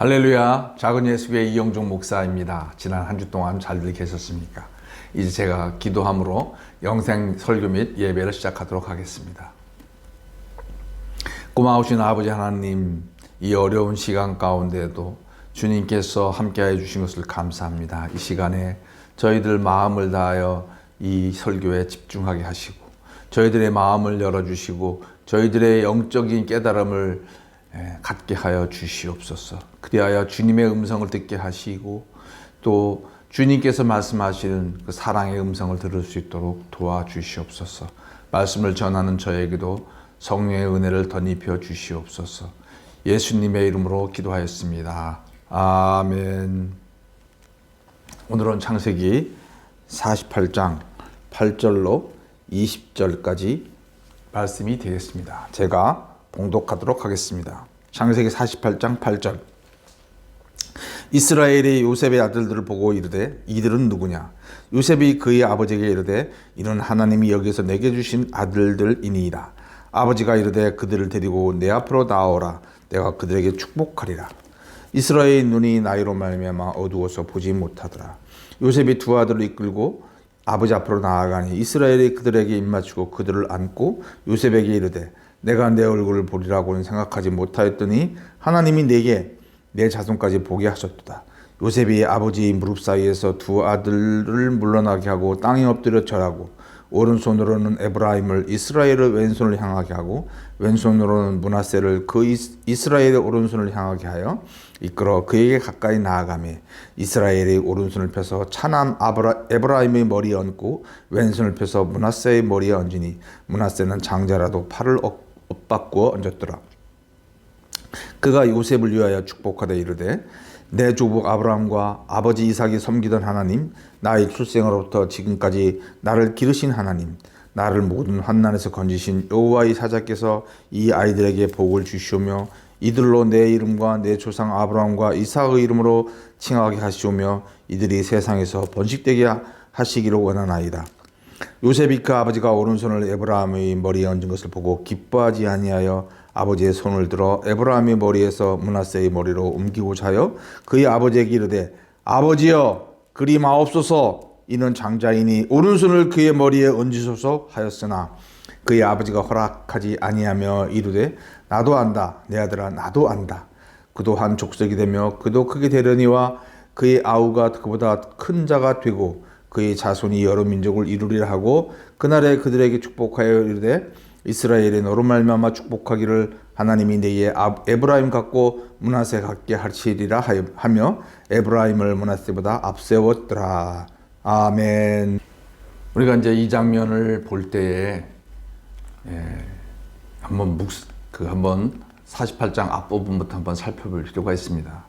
할렐루야, 작은 예수교회 이영종 목사입니다. 지난 한 주 동안 잘들 계셨습니까? 이제 제가 기도함으로 영생 설교 및 예배를 시작하도록 하겠습니다. 고마우신 아버지 하나님, 이 어려운 시간 가운데도 주님께서 함께해 주신 것을 감사합니다. 이 시간에 저희들 마음을 다하여 이 설교에 집중하게 하시고 저희들의 마음을 열어주시고 저희들의 영적인 깨달음을 갖게 하여 주시옵소서. 그리하여 주님의 음성을 듣게 하시고 또 주님께서 말씀하시는 그 사랑의 음성을 들을 수 있도록 도와주시옵소서. 말씀을 전하는 저에게도 성령의 은혜를 덧입혀 주시옵소서. 예수님의 이름으로 기도하였습니다. 아멘. 오늘은 창세기 48장 8절로 20절까지 말씀이 되겠습니다. 제가 봉독하도록 하겠습니다. 창세기 48장 8절. 이스라엘이 요셉의 아들들을 보고 이르되 이들은 누구냐? 요셉이 그의 아버지에게 이르되 이는 하나님이 여기서 내게 주신 아들들이니이다. 아버지가 이르되 그들을 데리고 내 앞으로 나오라. 내가 그들에게 축복하리라. 이스라엘의 눈이 나이로 말미암아 어두워서 보지 못하더라. 요셉이 두 아들을 이끌고 아버지 앞으로 나아가니 이스라엘이 그들에게 입맞추고 그들을 안고 요셉에게 이르되 내가 내 얼굴을 보리라고는 생각하지 못하였더니 하나님이 내게 내 자손까지 보게 하셨도다. 요셉이 아버지 무릎 사이에서 두 아들을 물러나게 하고 땅에 엎드려 절하고 오른손으로는 에브라임을 이스라엘의 왼손을 향하게 하고 왼손으로는 므낫세를 그 이스라엘의 오른손을 향하게 하여 이끌어 그에게 가까이 나아가매 이스라엘의 오른손을 펴서 차남 에브라임의 머리에 얹고 왼손을 펴서 므낫세의 머리에 얹으니 므낫세는 장자라도 팔을 엇바꾸어 얹었더라. 그가 요셉을 위하여 축복하되 이르되 내 조부 아브라함과 아버지 이삭이 섬기던 하나님, 나의 출생으로부터 지금까지 나를 기르신 하나님, 나를 모든 환난에서 건지신 여호와의 사자께서 이 아이들에게 복을 주시오며 이들로 내 이름과 내 조상 아브라함과 이삭의 이름으로 칭하게 하시오며 이들이 세상에서 번식되게 하시기를 원하나이다. 요셉이 그 아버지가 오른손을 에브라임의 머리에 얹은 것을 보고 기뻐하지 아니하여 아버지의 손을 들어 에브라임의 머리에서 므낫세의 머리로 옮기고자 하여 그의 아버지에게 이르되 아버지여 그리 마옵소서. 이는 장자이니 오른손을 그의 머리에 얹으소서 하였으나 그의 아버지가 허락하지 아니하며 이르되 나도 안다. 내 아들아 나도 안다. 그도 한 족속이 되며 그도 크게 되려니와 그의 아우가 그보다 큰 자가 되고 그의 자손이 여러 민족을 이루리라 하고 그날에 그들에게 축복하여 이르되 이스라엘의 너로 말미암아 축복하기를 하나님이 내게 에브라임 같고 므낫세 같게 하시리라 하며 에브라임을 므낫세보다 앞세웠더라. 아멘. 우리가 이제 이 장면을 볼 때에 한번 48장 앞부분부터 한번 살펴볼 필요가 있습니다.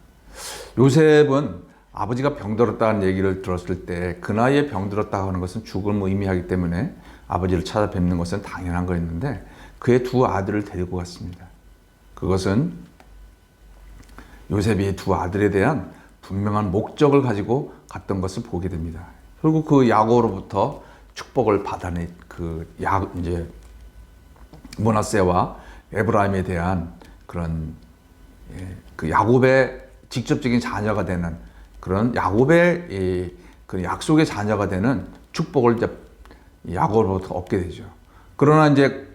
요셉은 아버지가 병들었다는 얘기를 들었을 때 그 나이에 병들었다고 하는 것은 죽음을 의미하기 때문에 아버지를 찾아뵙는 것은 당연한 거였는데 그의 두 아들을 데리고 갔습니다. 그것은 요셉이 두 아들에 대한 분명한 목적을 가지고 갔던 것을 보게 됩니다. 그리고 그 야곱으로부터 축복을 받아낸 이제 므낫세와 에브라임에 대한 그런 그 야곱의 직접적인 자녀가 되는 그런 야곱의 그 약속의 자녀가 되는 축복을 이제 야곱으로부터 얻게 되죠. 그러나 이제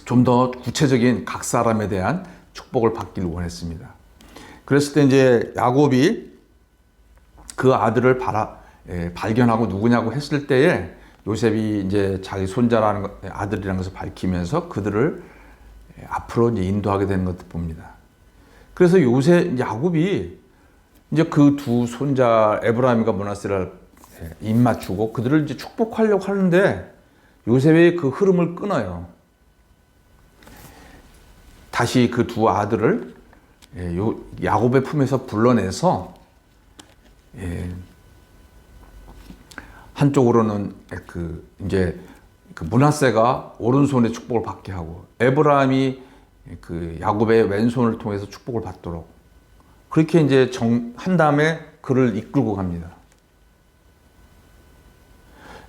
좀 더 구체적인 각 사람에 대한 축복을 받기를 원했습니다. 그랬을 때 이제 야곱이 그 아들을 발견하고 누구냐고 했을 때에 요셉이 이제 자기 손자라는 아들이라는 것을 밝히면서 그들을 앞으로 이제 인도하게 되는 것을 봅니다. 그래서 야곱이 이제 그 두 손자 에브라임과 므낫세를 입맞추고 그들을 이제 축복하려고 하는데 요셉이 그 흐름을 끊어요. 다시 그 두 아들을 야곱의 품에서 불러내서 한쪽으로는 이제 므낫세가 오른손에 축복을 받게 하고 에브라임이 그 야곱의 왼손을 통해서 축복을 받도록 그렇게 이제 한 다음에 그를 이끌고 갑니다.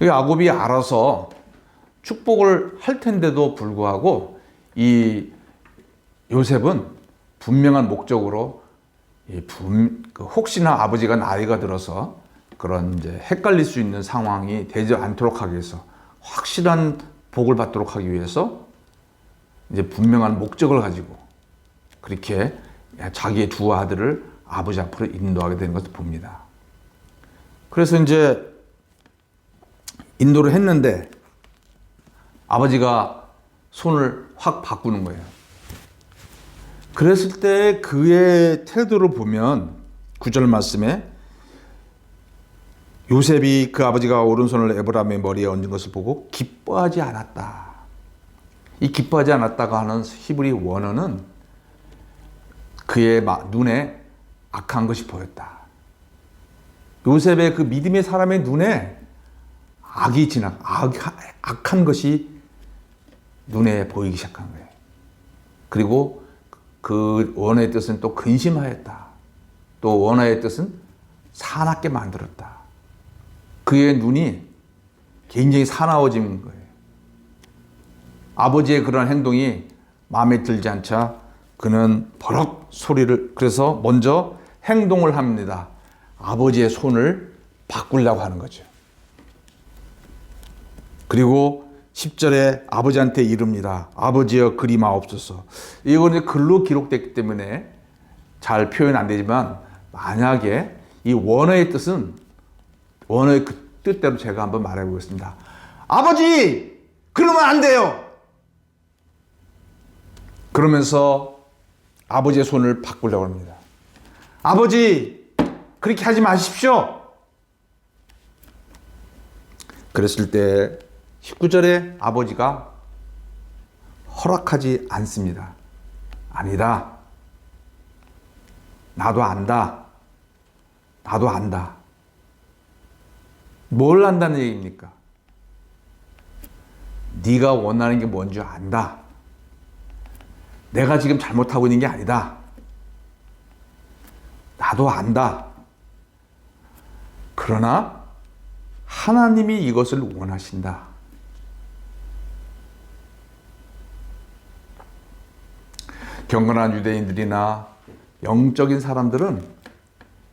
야곱이 알아서 축복을 할 텐데도 불구하고 이 요셉은 분명한 목적으로 혹시나 아버지가 나이가 들어서 그런 이제 헷갈릴 수 있는 상황이 되지 않도록 하기 위해서, 확실한 복을 받도록 하기 위해서 이제 분명한 목적을 가지고 그렇게 자기의 두 아들을 아버지 앞으로 인도하게 되는 것을 봅니다. 그래서 이제 인도를 했는데 아버지가 손을 확 바꾸는 거예요. 그랬을 때 그의 태도를 보면 9절 말씀에 요셉이 그 아버지가 오른손을 에브라임의 머리에 얹은 것을 보고 기뻐하지 않았다. 이 기뻐하지 않았다가 하는 히브리 원어는 그의 눈에 악한 것이 보였다. 요셉의 그 믿음의 사람의 눈에 악한 것이 눈에 보이기 시작한 거예요. 그리고 그 원어의 뜻은 또 근심하였다. 또 원어의 뜻은 사납게 만들었다. 그의 눈이 굉장히 사나워진 거예요. 아버지의 그런 행동이 마음에 들지 않자 그는 버럭 소리를, 그래서 먼저 행동을 합니다. 아버지의 손을 바꾸려고 하는 거죠. 그리고 10절에 아버지한테 이릅니다. 아버지여 그리 마옵소서. 이건 이제 글로 기록됐기 때문에 잘 표현 안 되지만, 만약에 이 원어의 뜻은 원어의 그 뜻대로 제가 한번 말해 보겠습니다. 아버지! 그러면 안 돼요! 그러면서 아버지의 손을 바꾸려고 합니다. 아버지! 그렇게 하지 마십시오! 그랬을 때 19절에 아버지가 허락하지 않습니다. 아니다. 나도 안다. 나도 안다. 뭘 안다는 얘기입니까? 네가 원하는 게 뭔지 안다. 내가 지금 잘못하고 있는 게 아니다. 나도 안다. 그러나 하나님이 이것을 원하신다. 경건한 유대인들이나 영적인 사람들은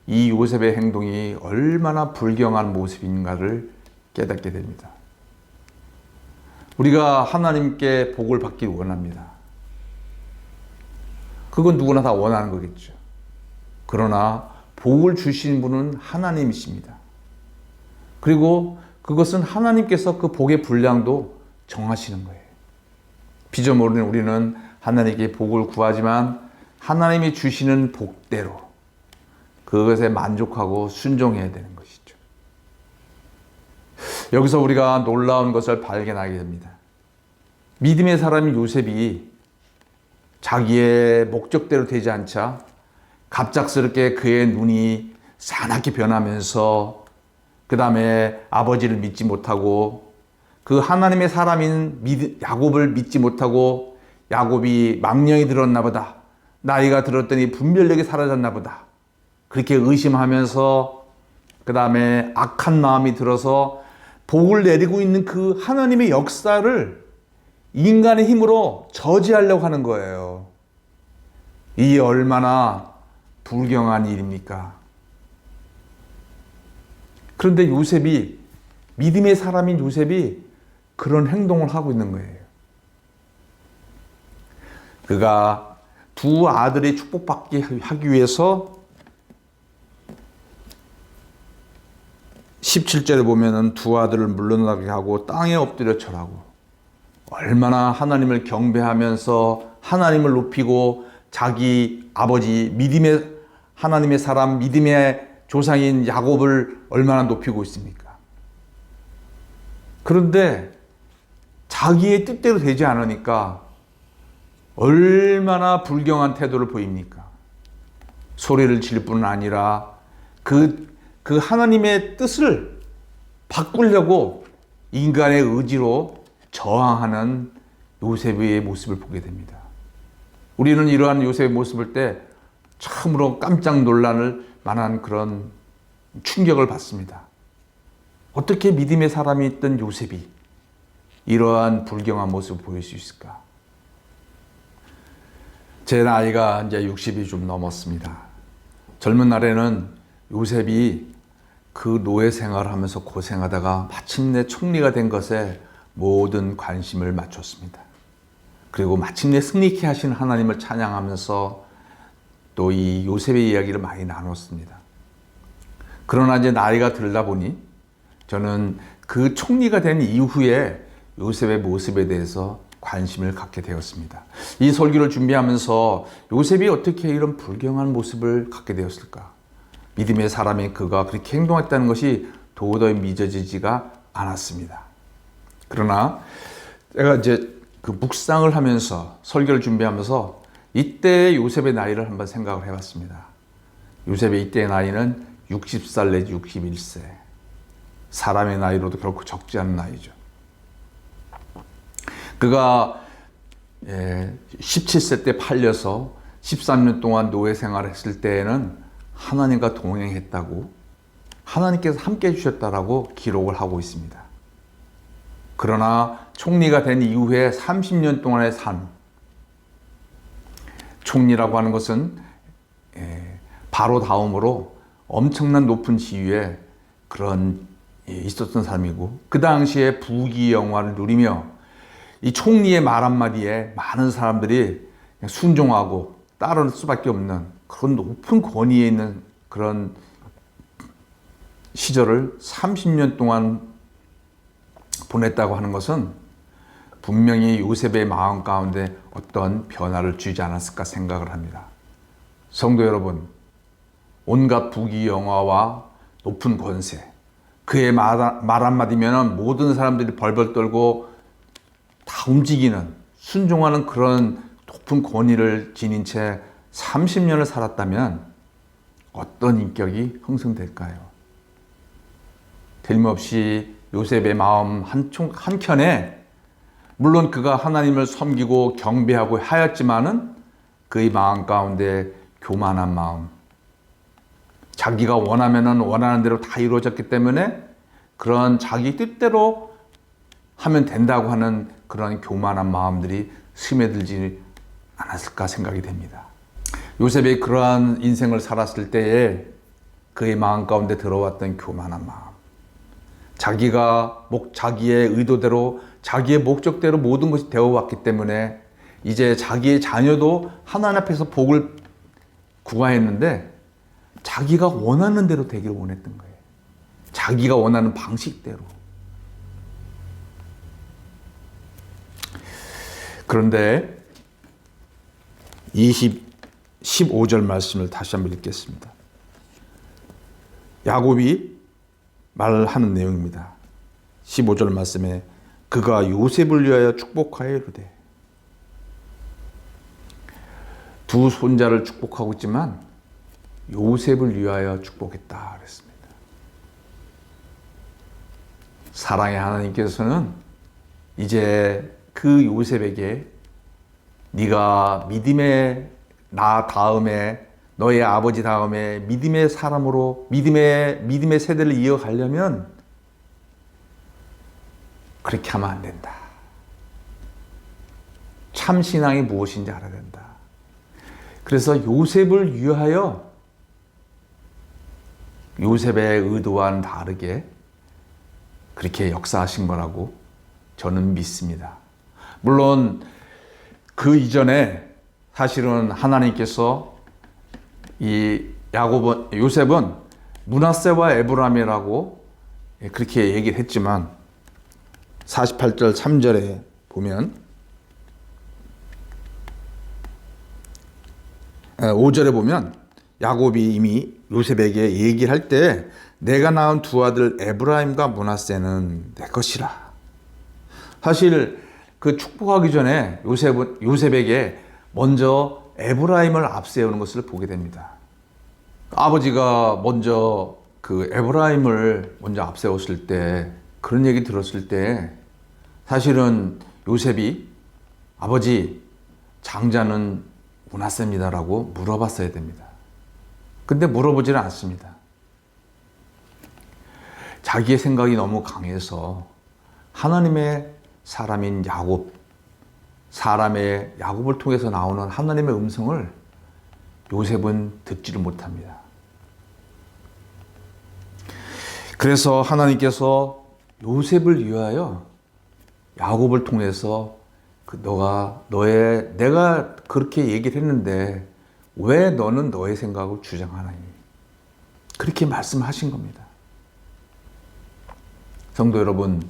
이 요셉의 행동이 얼마나 불경한 모습인가를 깨닫게 됩니다. 우리가 하나님께 복을 받기 원합니다. 그건 누구나 다 원하는 거겠죠. 그러나 복을 주신 분은 하나님이십니다. 그리고 그것은 하나님께서 그 복의 분량도 정하시는 거예요. 빚어 모르는 우리는 하나님께 복을 구하지만 하나님이 주시는 복대로 그것에 만족하고 순종해야 되는 것이죠. 여기서 우리가 놀라운 것을 발견하게 됩니다. 믿음의 사람인 요셉이 자기의 목적대로 되지 않자 갑작스럽게 그의 눈이 사납게 변하면서 그 다음에 아버지를 믿지 못하고 그 하나님의 사람인 야곱을 믿지 못하고 야곱이 망령이 들었나 보다. 나이가 들었더니 분별력이 사라졌나 보다. 그렇게 의심하면서 그 다음에 악한 마음이 들어서 복을 내리고 있는 그 하나님의 역사를 인간의 힘으로 저지하려고 하는 거예요. 이게 얼마나 불경한 일입니까? 그런데 요셉이, 믿음의 사람인 요셉이 그런 행동을 하고 있는 거예요. 그가 두 아들이 축복받게 하기 위해서 17절에 보면은 두 아들을 물러나게 하고 땅에 엎드려 절하고 얼마나 하나님을 경배하면서 하나님을 높이고 자기 아버지 믿음의 하나님의 사람 믿음의 조상인 야곱을 얼마나 높이고 있습니까? 그런데 자기의 뜻대로 되지 않으니까 얼마나 불경한 태도를 보입니까? 소리를 질 뿐 아니라 그 하나님의 뜻을 바꾸려고 인간의 의지로 저항하는 요셉의 모습을 보게 됩니다. 우리는 이러한 요셉의 모습을 볼 때 참으로 깜짝 놀랄 만한 그런 충격을 받습니다. 어떻게 믿음의 사람이 있던 요셉이 이러한 불경한 모습을 보일 수 있을까? 제 나이가 이제 60이 좀 넘었습니다. 젊은 날에는 요셉이 그 노예 생활을 하면서 고생하다가 마침내 총리가 된 것에 모든 관심을 맞췄습니다. 그리고 마침내 승리케 하신 하나님을 찬양하면서 또 이 요셉의 이야기를 많이 나눴습니다. 그러나 이제 나이가 들다 보니 저는 그 총리가 된 이후에 요셉의 모습에 대해서 관심을 갖게 되었습니다. 이 설교를 준비하면서 요셉이 어떻게 이런 불경한 모습을 갖게 되었을까? 믿음의 사람인 그가 그렇게 행동했다는 것이 도저히 믿어지지가 않았습니다. 그러나 제가 이제 그 묵상을 하면서 설교를 준비하면서 이때 요셉의 나이를 한번 생각을 해봤습니다. 요셉의 이때의 나이는 60살 내지 61세. 사람의 나이로도 결코 적지 않은 나이죠. 그가 17세 때 팔려서 13년 동안 노예 생활을 했을 때에는 하나님과 동행했다고, 하나님께서 함께 해주셨다라고 기록을 하고 있습니다. 그러나 총리가 된 이후에 30년 동안의 삶, 총리라고 하는 것은 바로 다음으로 엄청난 높은 지위에 그런 있었던 사람이고, 그 당시에 부귀영화를 누리며 이 총리의 말 한마디에 많은 사람들이 순종하고 따를 수밖에 없는 그런 높은 권위에 있는 그런 시절을 30년 동안 보냈다고 하는 것은 분명히 요셉의 마음 가운데 어떤 변화를 주지 않았을까 생각을 합니다. 성도 여러분, 온갖 부귀영화와 높은 권세, 그의 말 한마디면 모든 사람들이 벌벌 떨고 다 움직이는, 순종하는 그런 높은 권위를 지닌 채 30년을 살았다면 어떤 인격이 형성될까요? 틀림없이 요셉의 마음 한켠에 물론 그가 하나님을 섬기고 경배하고 하였지만은 그의 마음 가운데 교만한 마음, 자기가 원하면은 원하는 대로 다 이루어졌기 때문에 그런 자기 뜻대로 하면 된다고 하는 그런 교만한 마음들이 스며들지 않았을까 생각이 됩니다. 요셉이 그러한 인생을 살았을 때에 그의 마음 가운데 들어왔던 교만한 마음, 자기의 의도대로 자기의 목적대로 모든 것이 되어왔기 때문에 이제 자기의 자녀도 하나님 앞에서 복을 구하였는데 자기가 원하는 대로 되기를 원했던 거예요. 자기가 원하는 방식대로. 그런데 15절 말씀을 다시 한번 읽겠습니다. 야곱이 말하는 내용입니다. 15절 말씀에 그가 요셉을 위하여 축복하여 이르되, 두 손자를 축복하고 있지만 요셉을 위하여 축복했다 그랬습니다. 사랑의 하나님께서는 이제 그 요셉에게 네가 믿음의 나 다음에, 너의 아버지 다음에 믿음의 사람으로 믿음의 세대를 이어가려면 그렇게 하면 안 된다. 참 신앙이 무엇인지 알아야 된다. 그래서 요셉을 위하여 요셉의 의도와는 다르게 그렇게 역사하신 거라고 저는 믿습니다. 물론 그 이전에 사실은 하나님께서 이 요셉은 므낫세와 에브라임이라고 그렇게 얘기를 했지만 48절 3절에 보면 5절에 보면 야곱이 이미 요셉에게 얘기를 할 때 내가 낳은 두 아들 에브라임과 므낫세는 내 것이라. 사실 그 축복하기 전에 요셉에게 먼저 에브라임을 앞세우는 것을 보게 됩니다. 아버지가 먼저 그 에브라임을 먼저 앞세웠을 때, 그런 얘기 들었을 때 사실은 요셉이 아버지, 장자는 므낫세입니다라고 물어봤어야 됩니다. 근데 물어보지는 않습니다. 자기의 생각이 너무 강해서 하나님의 사람인 야곱을 통해서 나오는 하나님의 음성을 요셉은 듣지를 못합니다. 그래서 하나님께서 요셉을 위하여 야곱을 통해서 내가 그렇게 얘기를 했는데 왜 너는 너의 생각을 주장하나니? 그렇게 말씀하신 겁니다. 성도 여러분,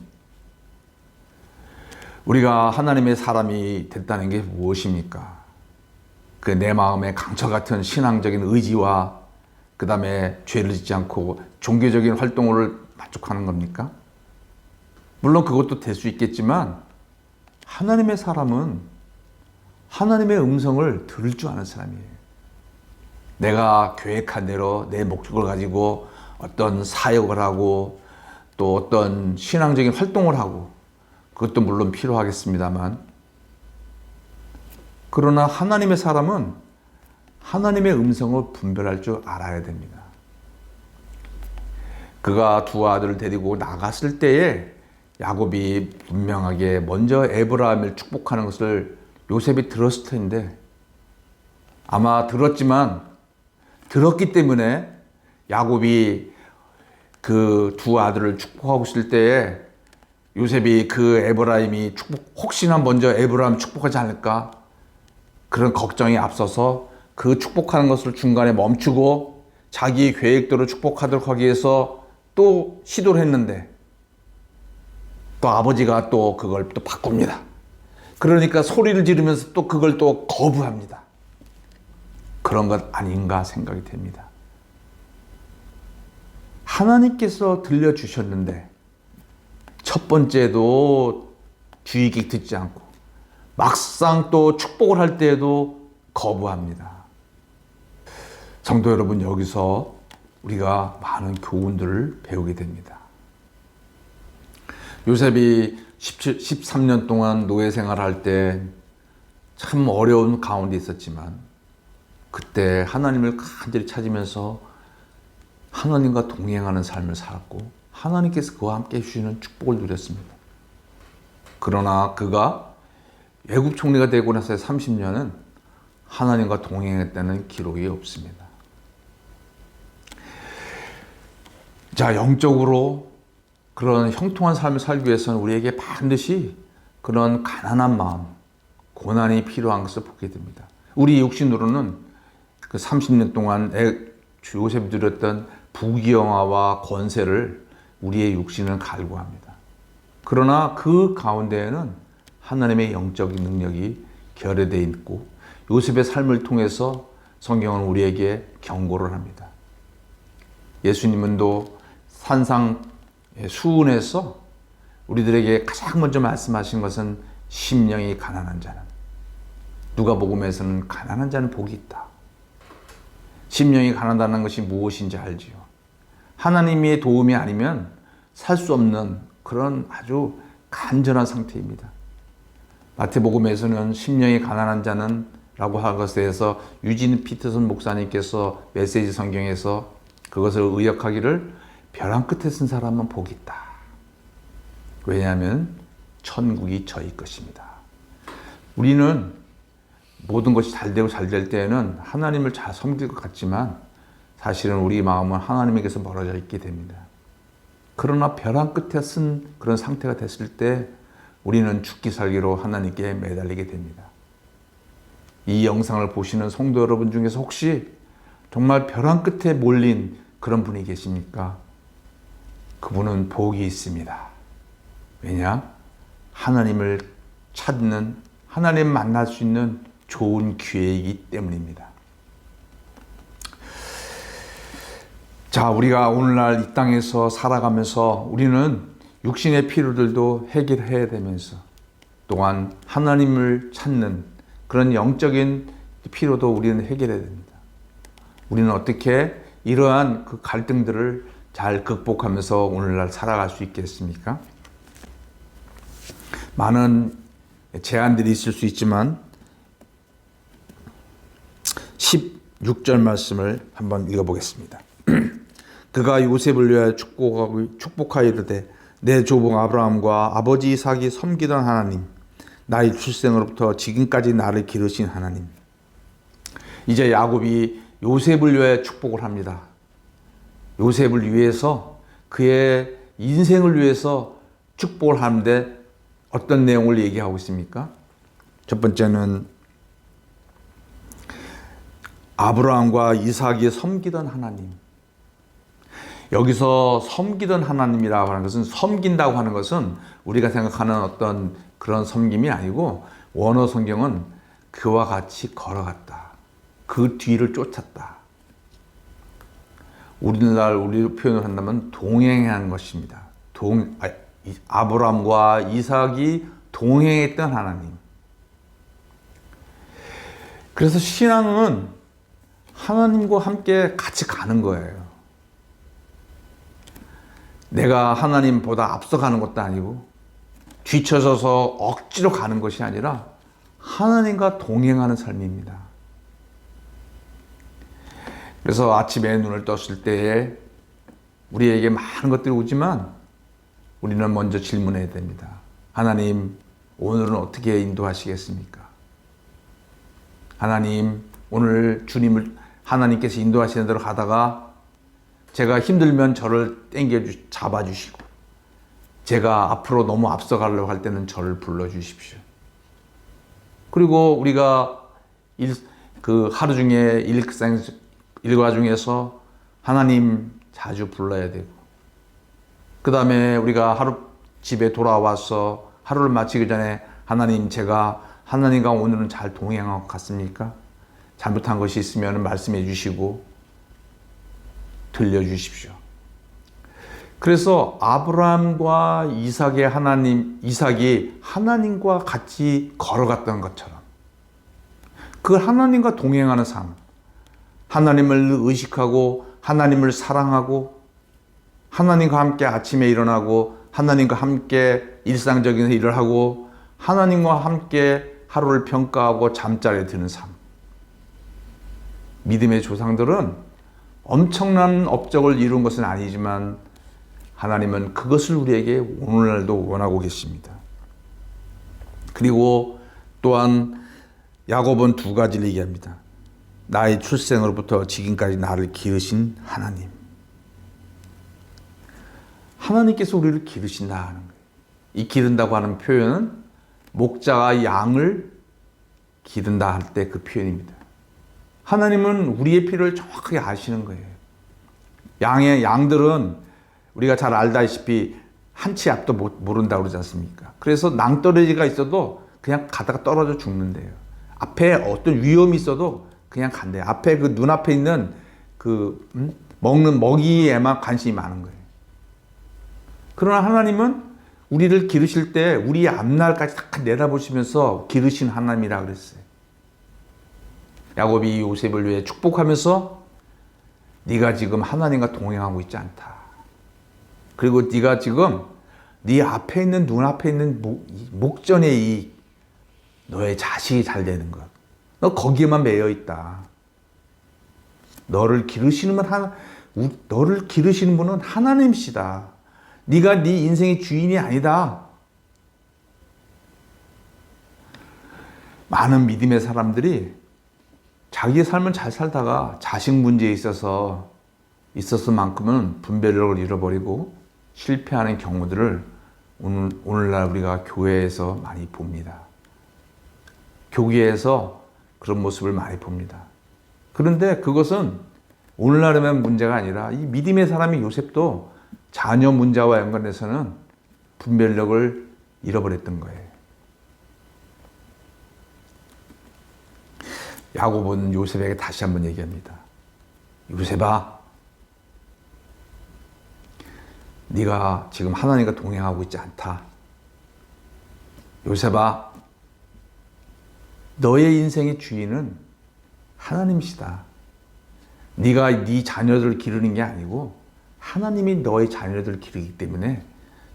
우리가 하나님의 사람이 됐다는 게 무엇입니까? 그 내 마음에 강철 같은 신앙적인 의지와 그 다음에 죄를 짓지 않고 종교적인 활동을 만족하는 겁니까? 물론 그것도 될 수 있겠지만 하나님의 사람은 하나님의 음성을 들을 줄 아는 사람이에요. 내가 계획한 대로 내 목적을 가지고 어떤 사역을 하고 또 어떤 신앙적인 활동을 하고 그것도 물론 필요하겠습니다만 그러나 하나님의 사람은 하나님의 음성을 분별할 줄 알아야 됩니다. 그가 두 아들을 데리고 나갔을 때에 야곱이 분명하게 먼저 에브라임을 축복하는 것을 요셉이 들었을 텐데 아마 들었기 때문에 야곱이 그 두 아들을 축복하고 있을 때에 요셉이 그 에브라임이 혹시나 먼저 에브라임 축복하지 않을까 그런 걱정이 앞서서 그 축복하는 것을 중간에 멈추고 자기 계획대로 축복하도록 하기 위해서 또 시도를 했는데 또 아버지가 또 그걸 또 바꿉니다. 그러니까 소리를 지르면서 또 그걸 또 거부합니다. 그런 것 아닌가 생각이 됩니다. 하나님께서 들려주셨는데 첫 번째도 주의 깊게 듣지 않고 막상 또 축복을 할 때에도 거부합니다. 성도 여러분, 여기서 우리가 많은 교훈들을 배우게 됩니다. 요셉이 13년 동안 노예 생활할 때 참 어려운 가운데 있었지만 그때 하나님을 간절히 찾으면서 하나님과 동행하는 삶을 살았고 하나님께서 그와 함께 해주시는 축복을 누렸습니다. 그러나 그가 애굽 총리가 되고 나서의 30년은 하나님과 동행했다는 기록이 없습니다. 자, 영적으로 그런 형통한 삶을 살기 위해서는 우리에게 반드시 그런 가난한 마음, 고난이 필요한 것을 보게 됩니다. 우리 육신으로는 그 30년 동안 요셉이 누렸던 부귀영화와 권세를 우리의 육신은 갈구합니다. 그러나 그 가운데에는 하나님의 영적인 능력이 결여되어 있고 요셉의 삶을 통해서 성경은 우리에게 경고를 합니다. 예수님은 또 산상 수훈에서 우리들에게 가장 먼저 말씀하신 것은 심령이 가난한 자는, 누가복음에서는 가난한 자는 복이 있다. 심령이 가난하다는 것이 무엇인지 알지요. 하나님의 도움이 아니면 살 수 없는 그런 아주 간절한 상태입니다. 마태복음에서는 심령이 가난한 자는 라고 한 것에 대해서 유진 피터슨 목사님께서 메시지 성경에서 그것을 의역하기를 벼랑 끝에 쓴 사람은 복이 있다. 왜냐하면 천국이 저희 것입니다. 우리는 모든 것이 잘 되고 잘 될 때에는 하나님을 잘 섬길 것 같지만 사실은 우리 마음은 하나님에게서 멀어져 있게 됩니다. 그러나 벼랑 끝에 쓴 그런 상태가 됐을 때 우리는 죽기 살기로 하나님께 매달리게 됩니다. 이 영상을 보시는 성도 여러분 중에서 혹시 정말 벼랑 끝에 몰린 그런 분이 계십니까? 그분은 복이 있습니다. 왜냐? 하나님을 찾는, 하나님 만날 수 있는 좋은 기회이기 때문입니다. 자, 우리가 오늘날 이 땅에서 살아가면서 우리는 육신의 필요들도 해결해야 되면서 또한 하나님을 찾는 그런 영적인 필요도 우리는 해결해야 됩니다. 우리는 어떻게 이러한 그 갈등들을 잘 극복하면서 오늘날 살아갈 수 있겠습니까? 많은 제안들이 있을 수 있지만 16절 말씀을 한번 읽어보겠습니다. 그가 요셉을 위하여 축복하여 이르되 내 조부 아브라함과 아버지 이삭이 섬기던 하나님, 나의 출생으로부터 지금까지 나를 기르신 하나님. 이제 야곱이 요셉을 위하여 축복을 합니다. 요셉을 위해서 그의 인생을 위해서 축복을 하는데 어떤 내용을 얘기하고 있습니까? 첫 번째는 아브라함과 이삭이 섬기던 하나님. 여기서 섬기던 하나님이라고 하는 것은, 섬긴다고 하는 것은 우리가 생각하는 어떤 그런 섬김이 아니고, 원어 성경은 그와 같이 걸어갔다, 그 뒤를 쫓았다. 우리날 우리 표현을 한다면 동행한 것입니다. 아브라함과 이삭이 동행했던 하나님. 그래서 신앙은 하나님과 함께 같이 가는 거예요. 내가 하나님보다 앞서가는 것도 아니고 뒤쳐져서 억지로 가는 것이 아니라 하나님과 동행하는 삶입니다. 그래서 아침에 눈을 떴을 때에 우리에게 많은 것들이 오지만 우리는 먼저 질문해야 됩니다. 하나님, 오늘은 어떻게 인도하시겠습니까? 하나님, 오늘 하나님께서 인도하시는 대로 가다가 제가 힘들면 저를 잡아주시고, 제가 앞으로 너무 앞서가려고 할 때는 저를 불러주십시오. 그리고 우리가 하루 중에 일과 중에서 하나님 자주 불러야 되고, 그 다음에 우리가 집에 돌아와서 하루를 마치기 전에 하나님, 제가 하나님과 오늘은 잘 동행하고 갔습니까? 잘못한 것이 있으면 말씀해 주시고 들려주십시오. 그래서 아브라함과 이삭이 하나님과 같이 걸어갔던 것처럼, 그 하나님과 동행하는 삶, 하나님을 의식하고 하나님을 사랑하고 하나님과 함께 아침에 일어나고 하나님과 함께 일상적인 일을 하고 하나님과 함께 하루를 평가하고 잠자리에 드는 삶. 믿음의 조상들은 엄청난 업적을 이룬 것은 아니지만 하나님은 그것을 우리에게 오늘날도 원하고 계십니다. 그리고 또한 야곱은 두 가지를 얘기합니다. 나의 출생으로부터 지금까지 나를 기르신 하나님. 하나님께서 우리를 기르신다 하는 거예요. 이 기른다고 하는 표현은 목자가 양을 기른다 할 때 그 표현입니다. 하나님은 우리의 필요를 정확하게 아시는 거예요. 양들은 우리가 잘 알다시피 한 치 앞도 모른다고 그러지 않습니까? 그래서 낭떠러지가 있어도 그냥 가다가 떨어져 죽는데요. 앞에 어떤 위험이 있어도 그냥 간대요. 앞에 그 눈앞에 있는 먹는 먹이에만 관심이 많은 거예요. 그러나 하나님은 우리를 기르실 때 우리의 앞날까지 다 내다보시면서 기르신 하나님이라 그랬어요. 야곱이 요셉을 위해 축복하면서 네가 지금 하나님과 동행하고 있지 않다. 그리고 네가 지금 네 앞에 있는 눈앞에 있는 목전의 너의 자식이 잘 되는 것, 너 거기에만 매여 있다. 너를 기르시는 분은 하나님이시다. 네가 네 인생의 주인이 아니다. 많은 믿음의 사람들이 자기의 삶을 잘 살다가 자식 문제에 있어서만큼은 분별력을 잃어버리고 실패하는 경우들을 오늘날 우리가 교회에서 많이 봅니다. 교회에서 그런 모습을 많이 봅니다. 그런데 그것은 오늘날에만 문제가 아니라 이 믿음의 사람인 요셉도 자녀 문제와 연관해서는 분별력을 잃어버렸던 거예요. 야곱은 요셉에게 다시 한번 얘기합니다. 요셉아, 네가 지금 하나님과 동행하고 있지 않다. 요셉아, 너의 인생의 주인은 하나님이시다. 네가 네 자녀들을 기르는 게 아니고 하나님이 너의 자녀들을 기르기 때문에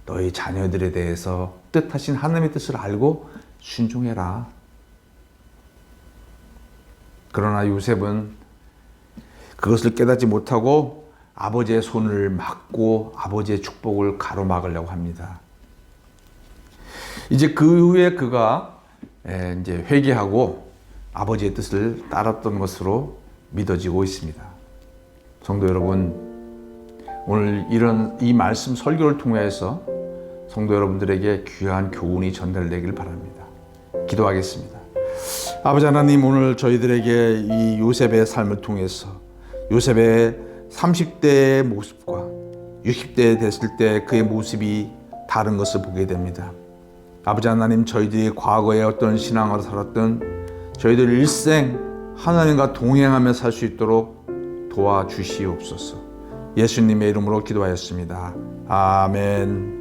너의 자녀들에 대해서 뜻하신 하나님의 뜻을 알고 순종해라. 그러나 요셉은 그것을 깨닫지 못하고 아버지의 손을 막고 아버지의 축복을 가로막으려고 합니다. 이제 그 후에 그가 이제 회개하고 아버지의 뜻을 따랐던 것으로 믿어지고 있습니다. 성도 여러분, 오늘 이 말씀 설교를 통해서 성도 여러분들에게 귀한 교훈이 전달되길 바랍니다. 기도하겠습니다. 아버지 하나님, 오늘 저희들에게 이 요셉의 삶을 통해서 요셉의 30대의 모습과 60대 됐을 때 그의 모습이 다른 것을 보게 됩니다. 아버지 하나님, 저희들이 과거에 어떤 신앙으로 살았던 저희들 일생 하나님과 동행하며 살 수 있도록 도와주시옵소서. 예수님의 이름으로 기도하였습니다. 아멘.